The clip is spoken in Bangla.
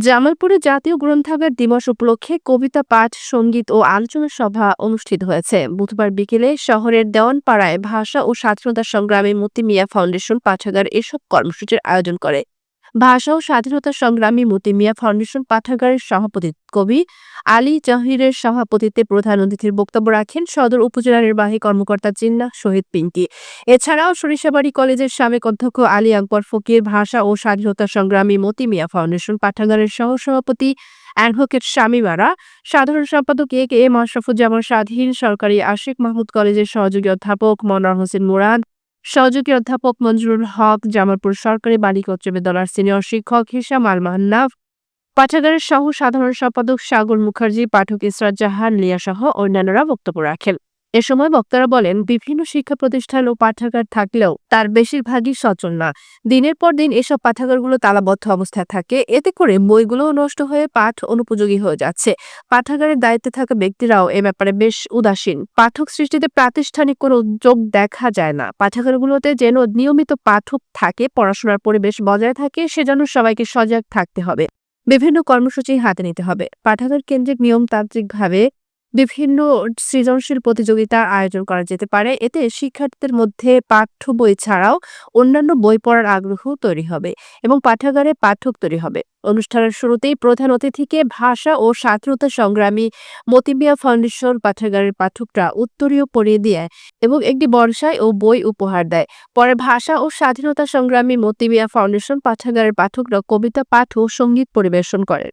জামালপুরে জাতীয় গ্রন্থাগার দিবস উপলক্ষে কবিতা পাঠ, সঙ্গীত ও আলোচনা সভা অনুষ্ঠিত হয়েছে। বুধবার বিকেলে শহরের দেওয়ানপাড়ায় ভাষা ও স্বাধীনতা সংগ্রামী মতি মিয়া ফাউন্ডেশন পাঠাগার এসব কর্মসূচির আয়োজন করে। ভাষা ও স্বাধীনতা সংগ্রামী মতি মিয়া ফাউন্ডেশন পাঠাগারের সভাপতি কবি আলী জহিরের সভাপতিত্বে প্রধান অতিথির বক্তব্য রাখেন সদর উপজেলা নির্বাহী কর্মকর্তা জিন্নাহ শহীদ পিঙ্কি। এছাড়াও সরিষাবাড়ী কলেজের সাবেক অধ্যক্ষ আলী আকবর ফকির, ভাষা ও স্বাধীনতা সংগ্রামী মতি মিয়া ফাউন্ডেশন পাঠাগারের সহসভাপতি অ্যাডভোকেট শামীম আরা, সাধারণ সম্পাদক এ মাশরাফুজ্জামান স্বাধীন, সরকারি আশিক মাহমুদ কলেজের সহযোগী অধ্যাপক মনোয়ার হোসেন মুরাদ, সহযোগী অধ্যাপক মঞ্জুরুল হক, জামালপুর সরকারি বালিকা উচ্চ বিদ্যালয়ের সিনিয়র শিক্ষক হিসাম আল মান্নাফ, পাঠাগারের সহ সাধারণ সম্পাদক সাগর মুখার্জি, পাঠক ইসরাত জাহান লিয়া সহ অন্যান্যরা বক্তব্য রাখেন। এ সময় বক্তারা বলেন, বিভিন্ন শিক্ষা প্রতিষ্ঠান ও পাঠাগার থাকলেও তার বেশিরভাগই সচল না। দিনের পর দিন এসব পাঠাগারগুলো তালাবদ্ধ অবস্থায় থাকে। এতে করে বইগুলোও নষ্ট হয়ে পাঠ অনুপযোগী হয়ে যাচ্ছে। পাঠাগারের দায়িত্বে থাকা ব্যক্তিরাও এ ব্যাপারে বেশ উদাসীন। পাঠক সৃষ্টিতে প্রাতিষ্ঠানিক কোনো উদ্যোগ দেখা যায় না। পাঠাগারগুলোতে যেন নিয়মিত পাঠক থাকে, পড়াশোনার পরিবেশ বজায় থাকে, সেজন্য সবাইকে সজাগ থাকতে হবে। বিভিন্ন কর্মসূচি হাতে নিতে হবে। পাঠাগার কেন্দ্রিক নিয়মতান্ত্রিকভাবে বিভিন্ন সৃজনশীল প্রতিযোগিতার আয়োজন করা যেতে পারে। এতে শিক্ষার্থীদের মধ্যে পাঠ্য বই ছাড়াও অন্যান্য বই পড়ার আগ্রহ তৈরি হবে এবং পাঠাগারে পাঠক তৈরি হবে। অনুষ্ঠানের শুরুতেই প্রধান অতিথিকে ভাষা ও স্বাধীনতা সংগ্রামী মতি মিয়া ফাউন্ডেশন পাঠাগারের পাঠকরা উত্তরীয় পরিয়ে দিয়ে এবং একটি বর্ষায় ও বই উপহার দেয়। পরে ভাষা ও স্বাধীনতা সংগ্রামী মতি মিয়া ফাউন্ডেশন পাঠাগারের পাঠকরা কবিতা পাঠ ও সঙ্গীত পরিবেশন করেন।